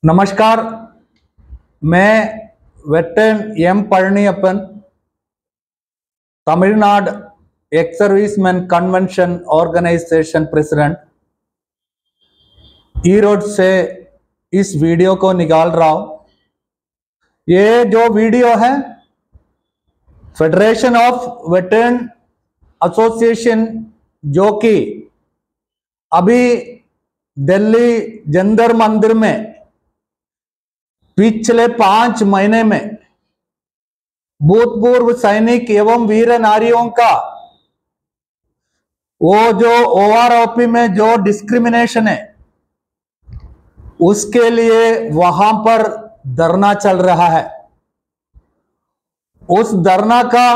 नमस्कार। मैं veteran M Palaniappan, Tamil Nadu ex serviceman convention organisation president Erode से इस वीडियो को निकाल रहा हूं। ये जो वीडियो है फेडरेशन ऑफ वेटरन एसोसिएशन, जो कि अभी दिल्ली जंतर मंदिर में पिछले 5 महीने में भूतपूर्व सैनिक एवं वीर नारियों का वो जो ओआरओपी में जो डिस्क्रिमिनेशन है उसके लिए वहां पर धरना चल रहा है। उस धरना का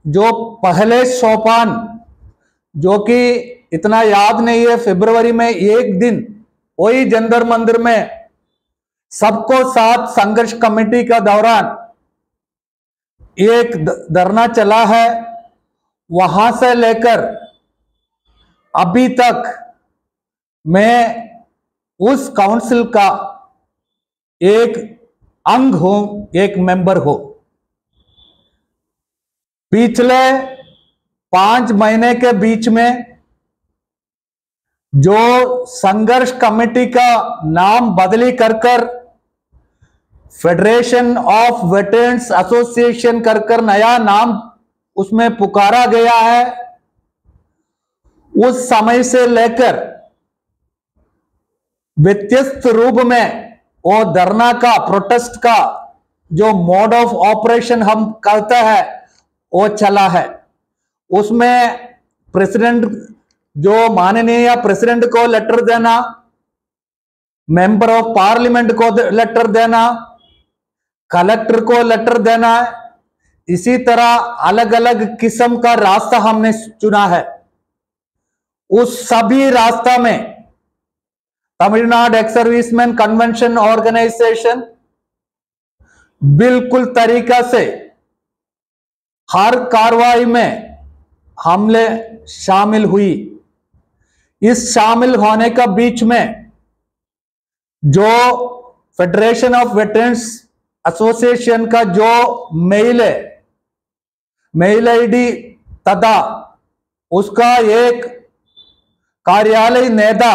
जो पहले सोपान, जो कि इतना याद नहीं है, फरवरी में एक दिन वही जंतर मंदिर में सबको साथ संघर्ष कमेटी का दौरान एक धरना चला है। वहां से लेकर अभी तक मैं उस काउंसिल का एक अंग हूं, एक मेंबर हूं। पिछले 5 महीने के बीच में जो संघर्ष कमेटी का नाम बदली कर फेडरेशन ऑफ वेटरन्स एसोसिएशन कर नया नाम उसमें पुकारा गया है। उस समय से लेकर व्यत्यस्त रूप में वो धरना का, प्रोटेस्ट का जो मोड ऑफ ऑपरेशन हम करते हैं वो चला है। उसमें प्रेसिडेंट, जो माननीय प्रेसिडेंट को लेटर देना, मेंबर ऑफ पार्लियामेंट को लेटर देना, कलेक्टर को लेटर देना, इसी तरह अलग अलग किस्म का रास्ता हमने चुना है। उस सभी रास्ता में Tamil Nadu ex serviceman convention organisation बिल्कुल तरीका से हर कार्रवाई में हमले शामिल हुई। इस शामिल होने का बीच में जो फेडरेशन ऑफ वेटरन्स एसोसिएशन का जो मेल है, मेल आईडी तथा उसका एक कार्यालय नेता,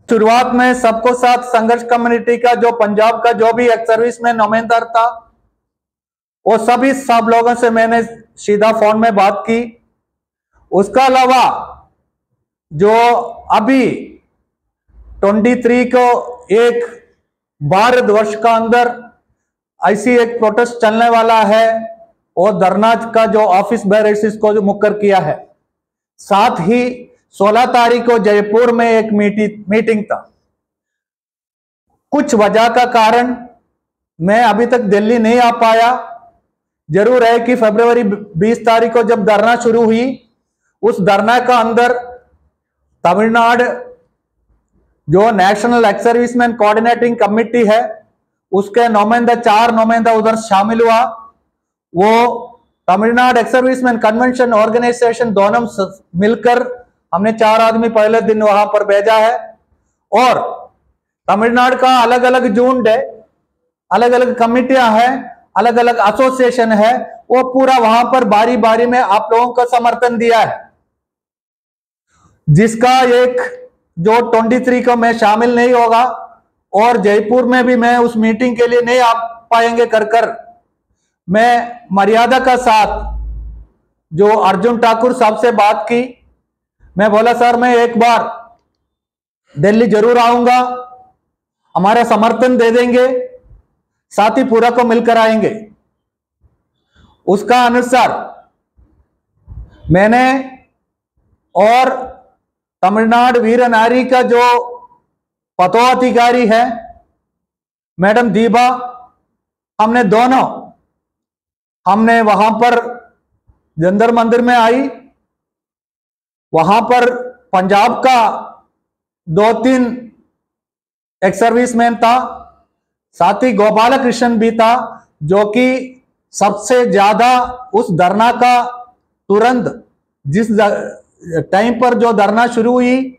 शुरुआत में सबको साथ संघर्ष कम्युनिटी का जो पंजाब का जो भी एक सर्विस में नुमाइंदा था, वो सभी सब लोगों से मैंने सीधा फोन में बात की। उसका अलावा जो अभी 23 को एक भारतवर्ष का अंदर ऐसी एक प्रोटेस्ट चलने वाला है, और धरना का जो ऑफिस बैरिस को जो मुकर किया है। साथ ही 16 तारीख को जयपुर में एक मीटिंग था। कुछ वजह का कारण मैं अभी तक दिल्ली नहीं आ पाया। जरूर है कि फरवरी 20 तारीख को जब धरना शुरू हुई, उस धरना का अंदर तमिलनाडु जो national ex serviceman coordinating committee है, उसके नुमाइंदा 4 नुमाइंदा उधर शामिल हुआ। वो Tamil Nadu ex serviceman convention organisation दोनों मिलकर हमने 4 आदमी पहले दिन वहां पर भेजा है। और तमिलनाडु का अलग अलग झुंड है, अलग अलग कमिटियां हैं, अलग अलग एसोसिएशन है, वो पूरा वहां पर बारी बारी में आप लोगों का समर्थन दिया है। जिसका एक जो 23 को मैं शामिल नहीं होगा, और जयपुर में भी मैं उस मीटिंग के लिए नहीं आ पाएंगे कर मैं मर्यादा का साथ जो अर्जुन ठाकुर साहब से बात की। मैं बोला सर, मैं एक बार दिल्ली जरूर आऊंगा, हमारा समर्थन दे देंगे, साथी पूरा को मिलकर आएंगे। उसका अनुसार मैंने और तमिलनाडु वीर नारी का जो पदाधिकारी है मैडम दीपा, हमने दोनों वहां पर जंतर मंदिर में आई। वहां पर पंजाब का 2-3 एक सर्विसमैन था, साथ ही गोपाल कृष्ण भी था, जो कि सबसे ज्यादा उस धरना का तुरंत जिस टाइम पर जो धरना शुरू हुई,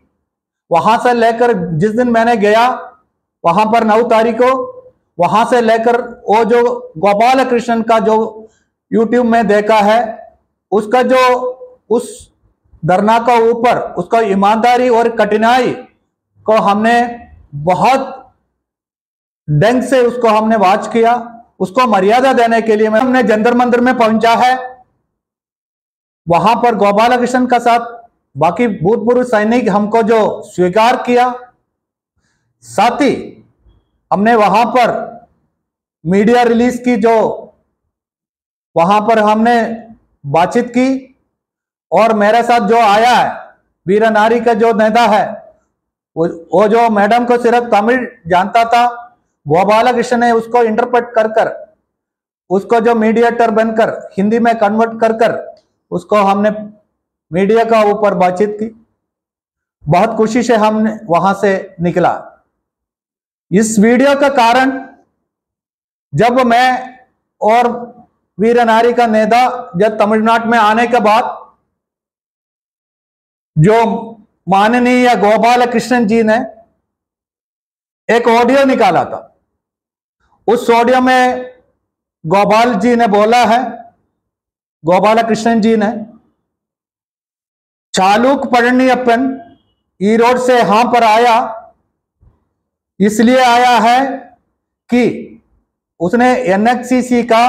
वहां से लेकर जिस दिन मैंने गया वहां पर 9 तारीख को वहां से लेकर वो जो गोपाल कृष्णन का जो यूट्यूब में देखा है, उसका जो उस धरना का ऊपर उसका ईमानदारी और कठिनाई को हमने बहुत ढंग से उसको हमने वॉच किया। उसको मर्यादा देने के लिए हमने जंतर मंदिर में पहुंचा है। वहां पर गोपाल कृष्ण का साथ बाकी भूतपूर्व सैनिक हमको जो स्वीकार किया, साथ ही हमने वहां पर मीडिया रिलीज की, जो वहां पर हमने बातचीत की। और मेरे साथ जो आया है वीर नारी का जो नेता है, वो जो मैडम को सिर्फ तमिल जानता था, गोपाल कृष्ण ने उसको इंटरप्रेट कर कर उसको जो मीडिएटर बनकर हिंदी में कन्वर्ट कर कर उसको हमने मीडिया का ऊपर बातचीत की। बहुत खुशी से हमने वहां से निकला। इस वीडियो का कारण, जब मैं और वीर नारी का नेता जब तमिलनाडु में आने के बाद जो माननीय गोपाल कृष्णन जी ने एक ऑडियो निकाला था, उस ऑडियो में गोपाल जी ने बोला है, गोपाल कृष्णन जी ने, चालुक पड़नियप्पन ईरोड से यहां पर आया, इसलिए आया है कि उसने एनएचसीसी का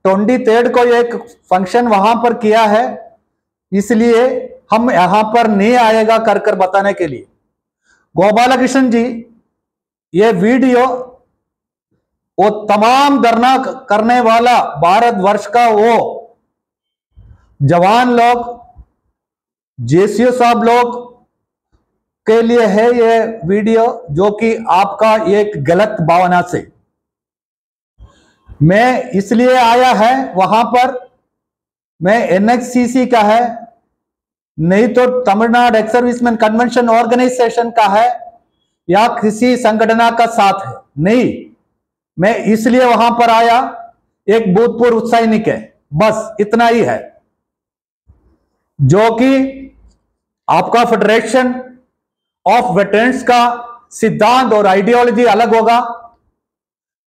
23 को एक फंक्शन वहां पर किया है, इसलिए हम यहां पर नहीं आएगा कर कर बताने के लिए। गोपाल कृष्ण जी ये वीडियो वो तमाम धरना करने वाला भारतवर्ष का वो जवान लोग, जेसीओ साहब लोग के लिए है ये वीडियो, जो कि आपका एक गलत भावना से मैं इसलिए आया है वहां पर। मैं एनएचसीसी का है, नहीं तो Tamil Nadu ex serviceman convention organisation का है या किसी संगठन का साथ है, नहीं। मैं इसलिए वहां पर आया, एक भूतपूर्व सैनिक है, बस इतना ही है। जो कि आपका फेडरेशन ऑफ वेटरन्स का सिद्धांत और आइडियोलॉजी अलग होगा,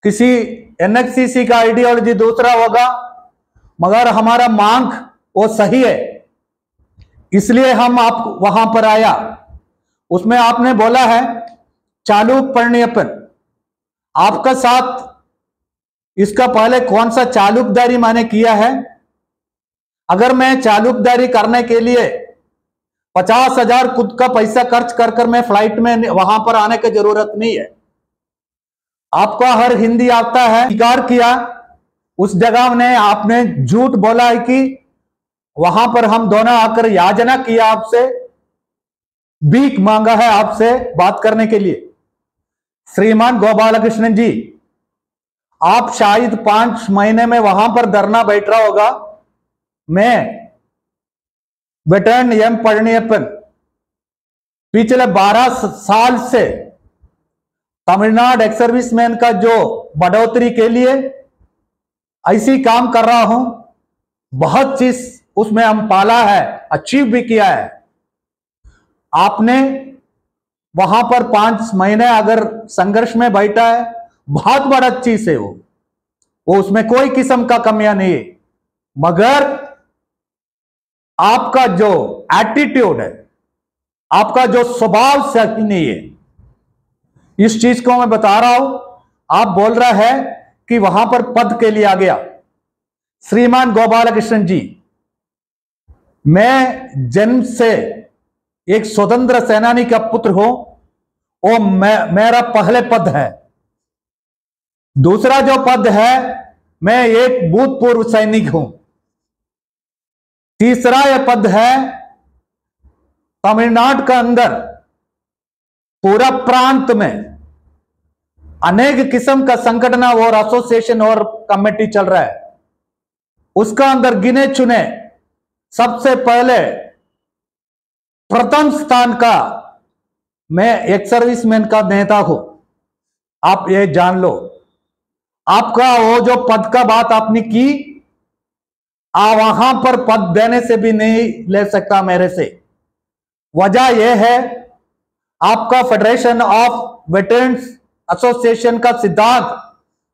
किसी एनएचसीसी का आइडियोलॉजी दूसरा होगा, मगर हमारा मांग वो सही है, इसलिए हम आप वहां पर आया। उसमें आपने बोला है चालुक पड़नियप्पन, आपका साथ इसका पहले कौन सा चालुकदारी मैंने किया है? अगर मैं चालुकदारी करने के लिए 50,000 खुद का पैसा खर्च कर कर मैं फ्लाइट में वहां पर आने की जरूरत नहीं है। आपका हर हिंदी आता है, स्वीकार किया। उस जगह ने आपने झूठ बोला है कि वहां पर हम दोनों आकर याचना किया, आपसे भीख मांगा है आपसे बात करने के लिए। श्रीमान गोपाल कृष्णन जी, आप शायद 5 महीने में वहां पर धरना बैठ रहा होगा। मैं वेटरन एम पड़नियप्पन पिछले 12 साल से तमिलनाडु एक्स सर्विसमैन का जो बढ़ोतरी के लिए ऐसी काम कर रहा हूं। बहुत चीज उसमें हम पाला है, अचीव भी किया है। आपने वहां पर 5 महीने अगर संघर्ष में बैठा है, बहुत बड़ा चीज है वो उसमें कोई किस्म का कमियां नहीं है, मगर आपका जो एटीट्यूड है, आपका जो स्वभाव सही नहीं है। इस चीज को मैं बता रहा हूं। आप बोल रहा है कि वहां पर पद के लिए आ गया। श्रीमान गोपाल कृष्णन जी, मैं जन्म से एक स्वतंत्र सेनानी का पुत्र हूं, वो मेरा पहले पद है। दूसरा जो पद है, मैं एक भूतपूर्व सैनिक हूं। तीसरा यह पद है, तमिलनाडु का अंदर पूरा प्रांत में अनेक किस्म का संगठन और एसोसिएशन और कमेटी चल रहा है। उसका अंदर गिने चुने सबसे पहले प्रथम स्थान का मैं एक सर्विसमैन का नेता हूं। आप ये जान लो। आपका वो जो पद का बात आपने की, वहां पर पद देने से भी नहीं ले सकता मेरे से। वजह यह है, आपका फेडरेशन ऑफ वेटरन्स एसोसिएशन का सिद्धांत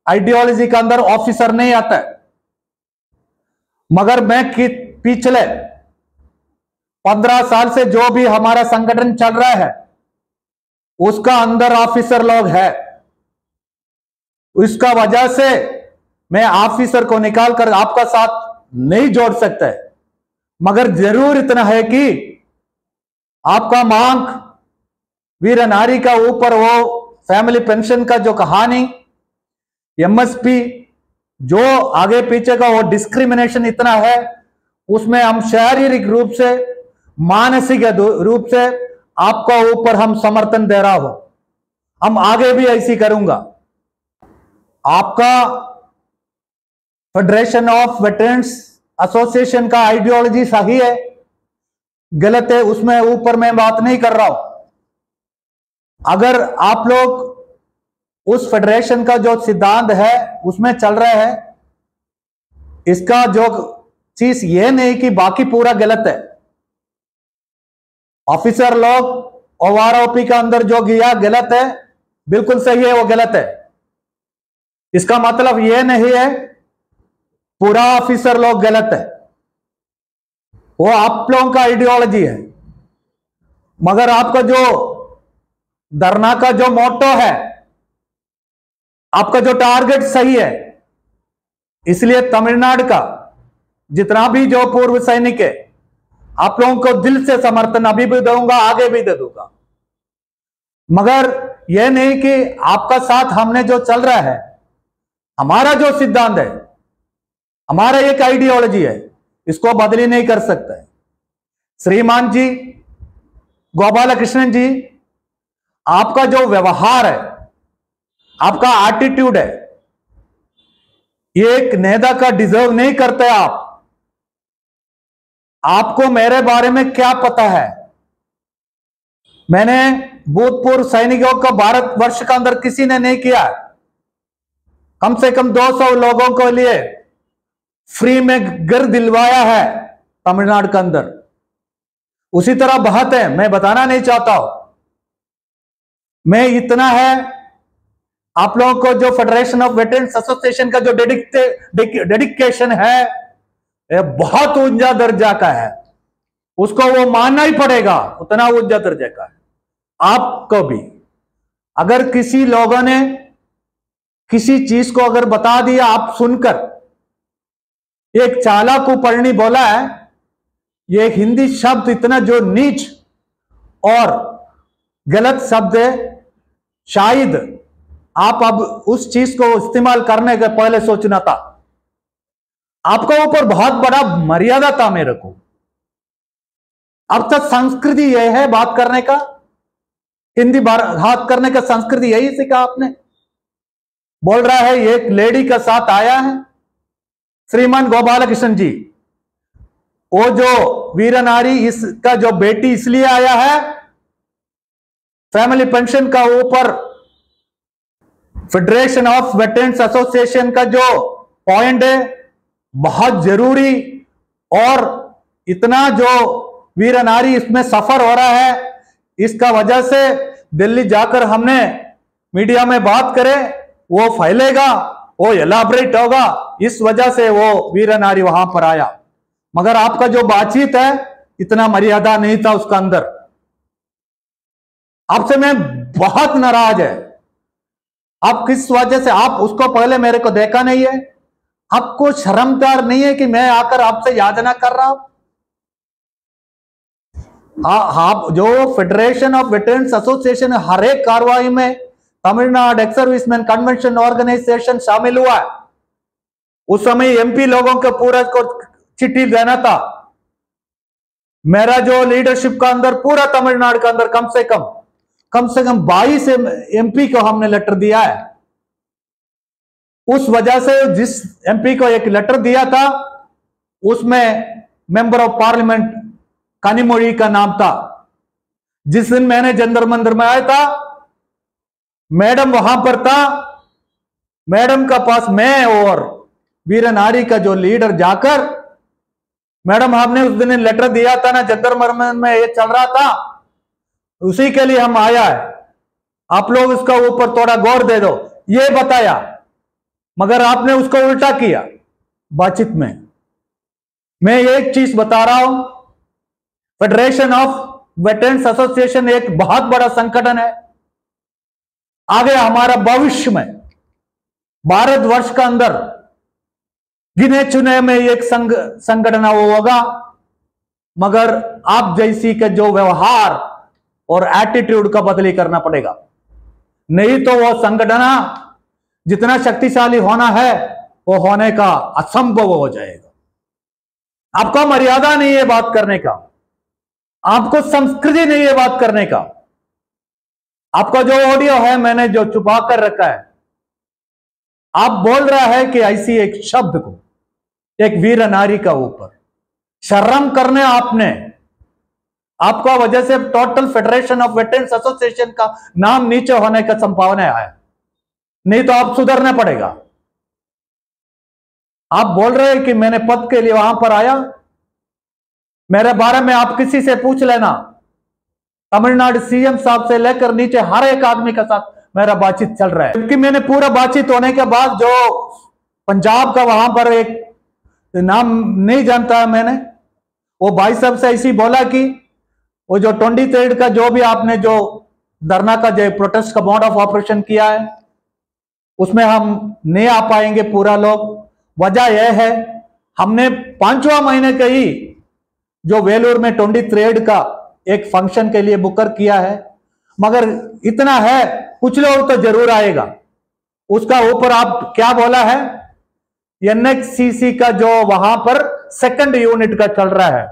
आइडियोलॉजी के अंदर ऑफिसर नहीं आता है। मगर मैं पिछले 15 साल से जो भी हमारा संगठन चल रहा है उसका अंदर ऑफिसर लोग है। इसका वजह से मैं ऑफिसर को निकाल कर आपका साथ नहीं जोड़ सकता है, मगर जरूर इतना है कि आपका मांग वीर नारी का ऊपर वो फैमिली पेंशन का जो कहानी, एमएसपी जो आगे पीछे का वो डिस्क्रिमिनेशन इतना है, उसमें हम शारीरिक रूप से मानसिक रूप से आपका ऊपर हम समर्थन दे रहा हो। हम आगे भी ऐसी करूंगा। आपका फेडरेशन ऑफ वेटरन्स एसोसिएशन का आइडियोलॉजी सही है गलत है उसमें ऊपर मैं बात नहीं कर रहा हूं। अगर आप लोग उस फेडरेशन का जो सिद्धांत है उसमें चल रहे हैं, इसका जो चीज ये नहीं कि बाकी पूरा गलत है। ऑफिसर लोग ओआरओपी का अंदर जो गया गलत है, बिल्कुल सही है, वो गलत है। इसका मतलब ये नहीं है पूरा ऑफिसर लोग गलत है, वो आप लोगों का आइडियोलॉजी है। मगर आपका जो धरना का जो मोटो है, आपका जो टारगेट सही है, इसलिए तमिलनाडु का जितना भी जो पूर्व सैनिक है, आप लोगों को दिल से समर्थन अभी भी दूंगा, आगे भी दे दूंगा। मगर यह नहीं कि आपका साथ हमने जो चल रहा है, हमारा जो सिद्धांत है, हमारा एक आइडियोलॉजी है, इसको बदली नहीं कर सकता है। श्रीमान जी, गोपाल कृष्णन जी, आपका जो व्यवहार है, आपका एटीट्यूड है, ये एक नेता का डिजर्व नहीं करते आप। आपको मेरे बारे में क्या पता है? मैंने भूतपूर्व सैनिकों को भारतवर्ष के अंदर किसी ने नहीं किया। कम से कम 200 लोगों के लिए फ्री में घर दिलवाया है तमिलनाडु के अंदर। उसी तरह बहुत है, मैं बताना नहीं चाहता हूं। मैं इतना है, आप लोगों को जो फेडरेशन ऑफ वेटरन्स एसोसिएशन का जो डेडिकेशन है, यह बहुत ऊंचा दर्जा का है, उसको वो मानना ही पड़ेगा, उतना ऊंचा दर्जा का है। आपको भी अगर किसी लोगों ने किसी चीज को अगर बता दिया, आप सुनकर, एक चालाकू पढ़नी बोला है, ये हिंदी शब्द इतना जो नीच और गलत शब्द है, शायद आप अब उस चीज को इस्तेमाल करने के पहले सोचना था। आपका ऊपर बहुत बड़ा मर्यादा था मेरे को। अब तक संस्कृति यह है बात करने का, हिंदी बात करने का संस्कृति यही सीखा आपने। बोल रहा है एक लेडी का साथ आया है, श्रीमान गोपाल कृष्ण जी, वो जो वीर नारी इसका जो बेटी इसलिए आया है, फैमिली पेंशन का ऊपर फेडरेशन ऑफ वेटरन्स एसोसिएशन का जो पॉइंट है बहुत जरूरी, और इतना जो वीर नारी इसमें सफर हो रहा है, इसका वजह से दिल्ली जाकर हमने मीडिया में बात करें, वो फैलेगा, वो एलाबरेट होगा, इस वजह से वो वीर नारी वहां पर आया। मगर आपका जो बातचीत है, इतना मर्यादा नहीं था उसका अंदर। आपसे मैं बहुत नाराज है। आप किस वजह से, आप उसको पहले मेरे को देखा नहीं है? आपको शर्मदार नहीं है कि मैं आकर आपसे याचना कर रहा हूं? आप जो फेडरेशन ऑफ वेटरन्स एसोसिएशन हर एक कार्रवाई में Tamil Nadu ex serviceman convention organisation शामिल हुआ है। उस समय एमपी लोगों को पूरा को चिट्ठी देना था। मेरा जो लीडरशिप का अंदर पूरा तमिलनाडु के अंदर कम से कम 22 एमपी को हमने लेटर दिया है। उस वजह से जिस एमपी को एक लेटर दिया था, उसमें मेंबर ऑफ पार्लियामेंट कनिमोझी का नाम था। जिस दिन मैंने जंतर मंदिर में आया था, मैडम वहां पर था। मैडम का पास मैं और वीर नारी का जो लीडर जाकर, मैडम हमने उस दिन लेटर दिया था ना, जंतर मंदिर में ये चल रहा था, उसी के लिए हम आया है। आप लोग उसका ऊपर थोड़ा गौर दे दो, ये बताया, मगर आपने उसको उल्टा किया बातचीत में। मैं एक चीज बता रहा हूं, फेडरेशन ऑफ वेटरन्स एसोसिएशन एक बहुत बड़ा संगठन है। आगे हमारा भविष्य में भारतवर्ष का अंदर गिने चुने में एक संगठन होगा, मगर आप जैसी के जो व्यवहार और एटीट्यूड का बदली करना पड़ेगा, नहीं तो वो संगठन जितना शक्तिशाली होना है वो होने का असंभव हो जाएगा। आपको मर्यादा नहीं है बात करने का, आपको संस्कृति नहीं है बात करने का। आपका जो ऑडियो है मैंने जो छुपा कर रखा है, आप बोल रहा है कि ऐसी एक शब्द को एक वीर नारी का ऊपर शर्म करने आपने, आपका वजह से total federation of veterans association का नाम नीचे होने का संभावना है, नहीं तो आप सुधरना पड़ेगा। आप बोल रहे हैं कि मैंने पद के लिए वहां पर आया, मेरे बारे में आप किसी से पूछ लेना, तमिलनाडु सीएम साहब से लेकर नीचे हर एक आदमी के साथ मेरा बातचीत चल रहा है। क्योंकि मैंने पूरा बातचीत होने के बाद जो पंजाब का वहां पर एक नाम नहीं जानता है मैंने, वो भाई साहब से ऐसी बोला कि वो जो 23 का जो भी आपने जो धरना का जो प्रोटेस्ट का मोड ऑफ ऑपरेशन किया है उसमें हम नहीं आ पाएंगे पूरा लोग। वजह यह है हमने 5वां महीने के ही जो वेलूर में 23 का एक फंक्शन के लिए बुकर किया है, मगर इतना है कुछ लोग तो जरूर आएगा। उसका ऊपर आप क्या बोला है, एनएक्सीसी का जो वहां पर 2nd यूनिट का चल रहा है,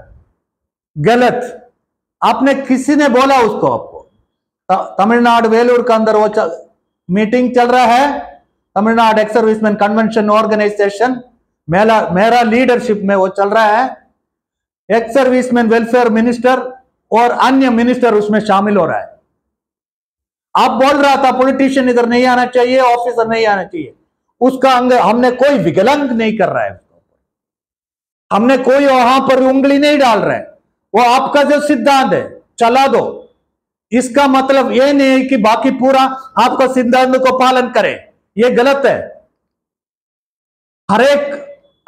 गलत। आपने किसी ने बोला उसको, आपको तमिलनाडु वेलूर के अंदर वो मीटिंग चल रहा है, Tamil Nadu ex serviceman convention organisation मेरा लीडरशिप में वो चल रहा है। एक्स सर्विसमैन वेलफेयर मिनिस्टर और अन्य मिनिस्टर उसमें शामिल हो रहा है। आप बोल रहा था पॉलिटिशियन इधर नहीं आना चाहिए, ऑफिसर नहीं आना चाहिए, उसका अंग हमने कोई विकलांग नहीं कर रहा है, हमने कोई वहां पर उंगली नहीं डाल रहे, वो आपका जो सिद्धांत है चला दो। इसका मतलब ये नहीं है कि बाकी पूरा आपका सिद्धांत को पालन करें, ये गलत है। हर एक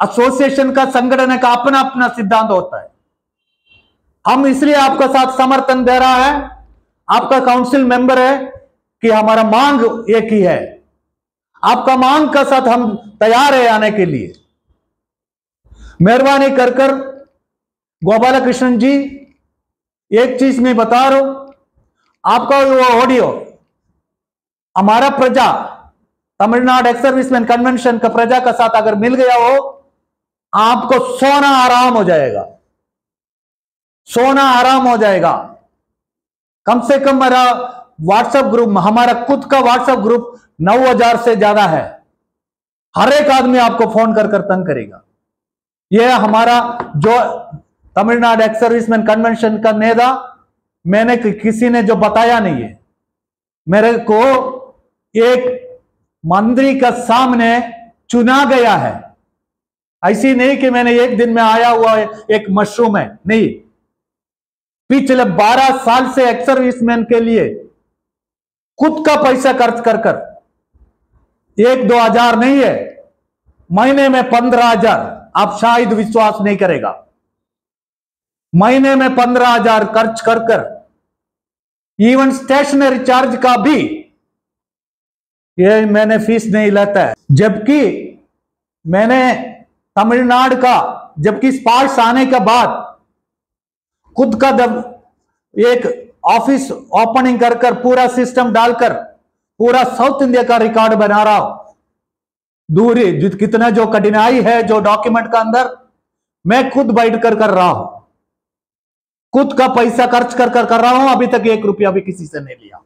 एसोसिएशन का संगठन का अपना अपना सिद्धांत होता है। हम इसलिए आपका साथ समर्थन दे रहा है, आपका काउंसिल मेंबर है कि हमारा मांग एक ही है, आपका मांग का साथ हम तैयार है आने के लिए। मेहरबानी कर गोपाल कृष्णन जी, एक चीज मैं बता रहा हूं, आपका वो ऑडियो हमारा प्रजा तमिलनाडु एक्स सर्विसमैन कन्वेंशन का प्रजा का साथ अगर मिल गया हो, आपको सोना आराम हो जाएगा, सोना आराम हो जाएगा। कम से कम मेरा व्हाट्सएप ग्रुप, हमारा खुद का व्हाट्सएप ग्रुप 9000 से ज्यादा है। हर एक आदमी आपको फोन कर तंग करेगा। यह हमारा जो तमिलनाडु एक्स सर्विसमैन कन्वेंशन का नेता, मैंने किसी ने जो बताया नहीं है, मेरे को एक मंत्री का सामने चुना गया है। ऐसी नहीं कि मैंने एक दिन में आया हुआ एक मशरूम है, नहीं। पिछले 12 साल से एक्स सर्विसमैन के लिए खुद का पैसा खर्च कर 1-2 हजार नहीं है, महीने में 15,000, आप शायद विश्वास नहीं करेगा, महीने में 15,000 खर्च कर इवन स्टेशनरी चार्ज का भी ये मैंने फीस नहीं लेता है। जबकि मैंने तमिलनाडु का, जबकि स्पार्क्स आने के बाद खुद का एक ऑफिस ओपनिंग कर पूरा सिस्टम डालकर पूरा साउथ इंडिया का रिकॉर्ड बना रहा हूं। दूरी कितना जो कठिनाई है जो डॉक्यूमेंट का अंदर, मैं खुद बैठ कर रहा हूं, खुद का पैसा खर्च कर रहा हूं। अभी तक 1 रुपया भी किसी से नहीं लिया।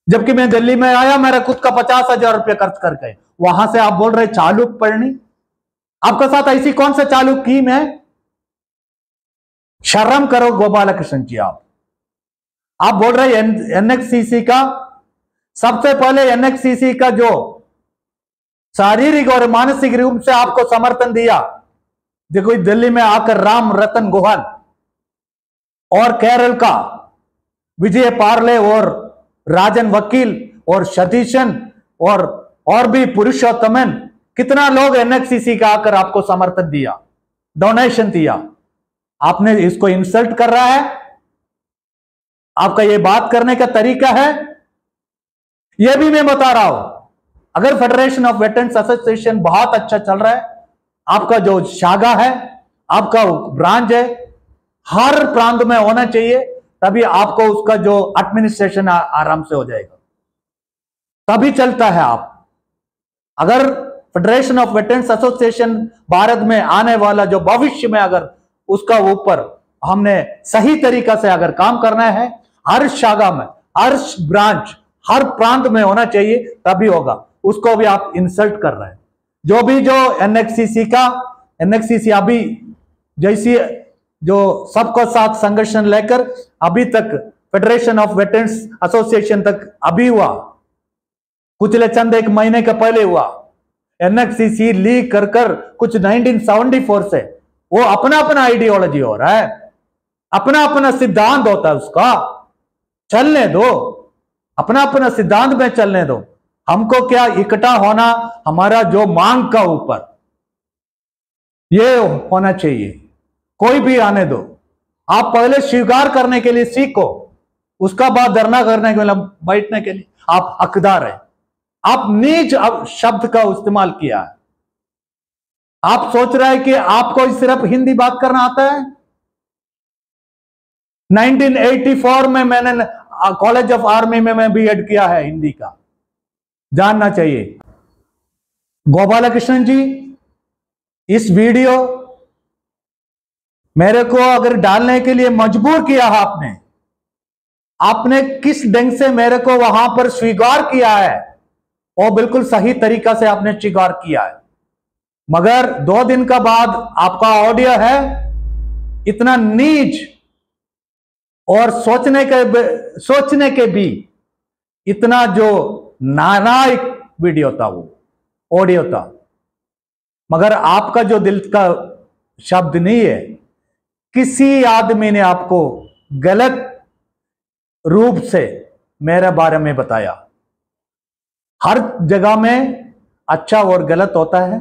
जबकि मैं दिल्ली में आया, मेरा खुद का 50,000 रुपया खर्च करके, वहां से आप बोल रहे चालुक पढ़नी, आपका साथ ऐसी कौन सा चालुक स्कीम है? शर्म करो गोपाल कृष्ण जी। आप बोल रहे एनएक्सीसी का, सबसे पहले एनएक्सीसी का जो शारीरिक और मानसिक रूप से आपको समर्थन दिया, जो कोई दिल्ली में आकर राम रतन गोहल और केरल का विजय पार्ले और राजन वकील और सतीशन और भी पुरुषोत्तमन, कितना लोग एनएचसीसी का आकर आपको समर्थन दिया, डोनेशन दिया। आपने इसको इंसल्ट कर रहा है, आपका ये बात करने का तरीका है, ये भी मैं बता रहा हूं। अगर फेडरेशन ऑफ वेटरन्स एसोसिएशन बहुत अच्छा चल रहा है, आपका जो शाखा है, आपका ब्रांच है, हर प्रांत में होना चाहिए, तभी आपको उसका जो एडमिनिस्ट्रेशन आराम से हो जाएगा, तभी चलता है। आप अगर federation of veterans association Bharat में आने वाला जो भविष्य में अगर उसका ऊपर हमने सही तरीका से अगर काम करना है, हर शाखा में, हर ब्रांच, हर प्रांत में होना चाहिए, तभी होगा। उसको भी आप इंसल्ट कर रहे हैं। जो एनएचसीसी अभी जैसी जो सबको साथ संगठन लेकर अभी तक फेडरेशन ऑफ वेटरन्स एसोसिएशन तक अभी हुआ, पिछले चंद एक महीने के पहले हुआ। एनएचसीसी लीग कर कुछ 1974 से वो अपना अपना आइडियोलॉजी हो रहा है, अपना अपना सिद्धांत होता है, उसका चलने दो, अपना अपना सिद्धांत में चलने दो। हमको क्या इकट्ठा होना, हमारा जो मांग का ऊपर ये होना चाहिए, कोई भी आने दो। आप पहले स्वीकार करने के लिए सीखो, उसका बाद धरना करने के लिए, बैठने के लिए आप हकदार है। आप नीच शब्द का इस्तेमाल किया है। आप सोच रहे हैं कि आपको सिर्फ हिंदी बात करना आता है। 1984 में मैंने कॉलेज ऑफ आर्मी में मैं बीएड किया है हिंदी का, जानना चाहिए। गोपालकृष्णन जी, इस वीडियो मेरे को अगर डालने के लिए मजबूर किया है आपने किस ढंग से मेरे को वहां पर स्वीकार किया है, वो बिल्कुल सही तरीका से आपने स्वीकार किया है। मगर 2 दिन का बाद आपका ऑडियो है इतना नीच और सोचने के भी इतना जो नालायक वीडियो था, वो ऑडियो था। मगर आपका जो दिल का शब्द नहीं है, किसी आदमी ने आपको गलत रूप से मेरे बारे में बताया। हर जगह में अच्छा और गलत होता है,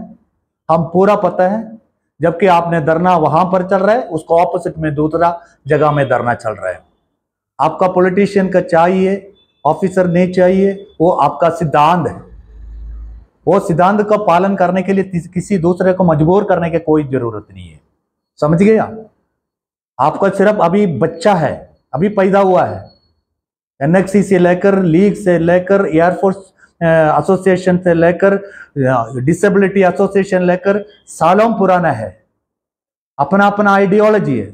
हम पूरा पता है। जबकि आपने धरना वहां पर चल रहा है, उसको ऑपोजिट में दूसरा जगह में धरना चल रहा है। आपका पॉलिटिशियन का चाहिए, ऑफिसर नहीं चाहिए, वो आपका सिद्धांत है। वो सिद्धांत का पालन करने के लिए किसी दूसरे को मजबूर करने की कोई जरूरत नहीं है। समझ गया? आपका सिर्फ अभी बच्चा है, अभी पैदा हुआ है। एनएक्सी से लेकर, लीग से लेकर, एयरफोर्स एसोसिएशन से लेकर, डिसेबिलिटी एसोसिएशन लेकर सालों पुराना है, अपना अपना आइडियोलॉजी है।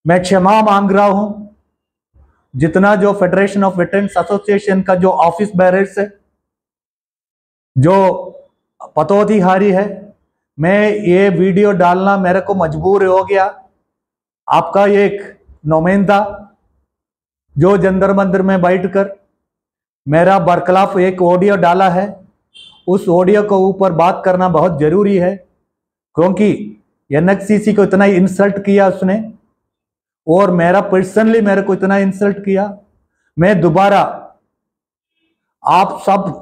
मैं क्षमा मांग रहा हूं जितना जो फेडरेशन ऑफ वेटरन्स एसोसिएशन का जो ऑफिस बैरर्स है, जो पतोधिकारी है, मैं ये वीडियो डालना मेरे को मजबूर हो गया। आपका एक नुमाइंदा जो जंतर मंदिर में बैठकर मेरा बरखिलाफ एक ऑडियो डाला है, उस ऑडियो को ऊपर बात करना बहुत जरूरी है, क्योंकि एनएचसीसी को इतना इंसल्ट किया उसने, और मेरा पर्सनली मेरे को इतना इंसल्ट किया। मैं दोबारा आप सब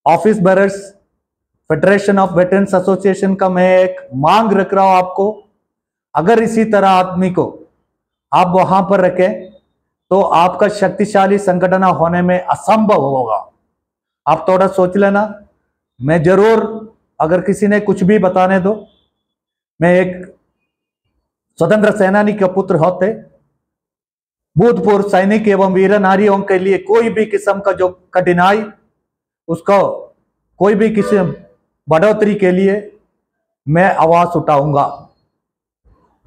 office bearers federation of veterans association का मैं एक मांग रख रहा हूं आपको, अगर इसी तरह आदमी को आप वहां पर रखें तो आपका शक्तिशाली संगठन होने में असंभव होगा। आप थोड़ा सोच लेना। मैं जरूर, अगर किसी ने कुछ भी बताने दो, मैं एक स्वतंत्र सेनानी के पुत्र होते, भूतपूर्व सैनिक एवं वीर नारियों के लिए कोई भी किस्म का जो कठिनाई, उसको कोई भी किसी बढ़ोतरी के लिए मैं आवाज उठाऊंगा।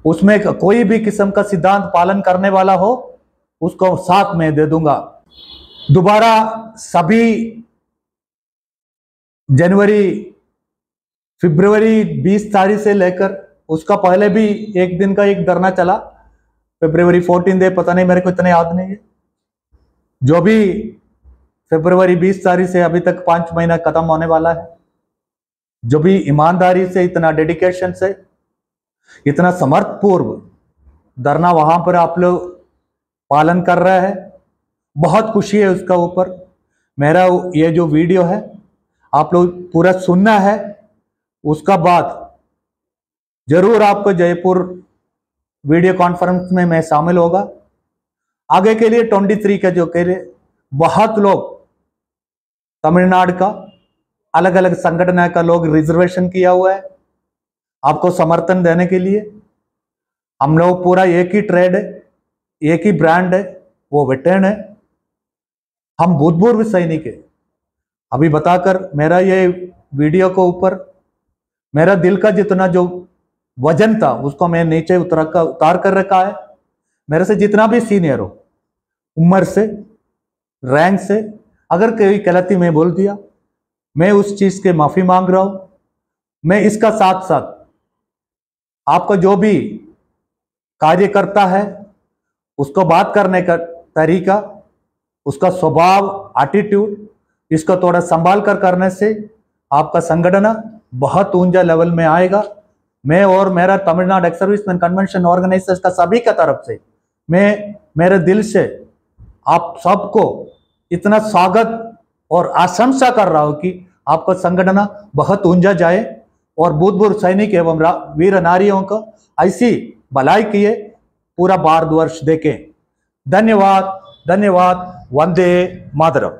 उसमें कोई भी किस्म का सिद्धांत पालन करने वाला हो, उसको साथ में दे दूंगा। दोबारा सभी जनवरी फरवरी 20 तारीख से लेकर, उसका पहले भी एक दिन का एक धरना चला, फरवरी 14 डे, पता नहीं, मेरे को इतना याद नहीं है। जो भी फरवरी 20 तारीख से अभी तक 5 महीना खत्म होने वाला है, जो भी ईमानदारी से, इतना डेडिकेशन से, इतना समर्थ पूर्व धरना वहां पर आप लोग पालन कर रहे हैं, बहुत खुशी है उसका ऊपर। मेरा ये जो वीडियो है आप लोग पूरा सुनना है, उसका बाद जरूर आपको जयपुर वीडियो कॉन्फ्रेंस में मैं शामिल होगा। आगे के लिए 23 के जो के लिए बहुत लोग तमिलनाडु का अलग अलग संगठन का लोग रिजर्वेशन किया हुआ है आपको समर्थन देने के लिए। हम लोग पूरा एक ही ट्रेड है, एक ही ब्रांड है, वो वेटरन है। हम भूतपूर्व सैनिक है। अभी बताकर मेरा ये वीडियो को ऊपर मेरा दिल का जितना जो वजन था उसको मैं नीचे उतार कर रखा है। मेरे से जितना भी सीनियर हो, उम्र से, रैंक से, अगर कोई गलती मैं बोल दिया, मैं उस चीज के माफी मांग रहा हूं। मैं इसका साथ साथ आपका जो भी कार्य करता है उसको बात करने का तरीका, उसका स्वभाव, एटीट्यूड, इसको थोड़ा संभाल कर करने से आपका संगठन बहुत ऊंचा लेवल में आएगा। मैं और मेरा Tamil Nadu ex serviceman convention organisers का सभी का तरफ से मैं मेरे दिल से आप सबको इतना स्वागत और आशंसा कर रहा हूं कि आपका संगठन बहुत ऊंचा जाए और भूतपूर्व सैनिक एवं वीर नारियों को ऐसी भलाई किए पूरा भारतवर्ष देखें। धन्यवाद, धन्यवाद। वंदे मातरम।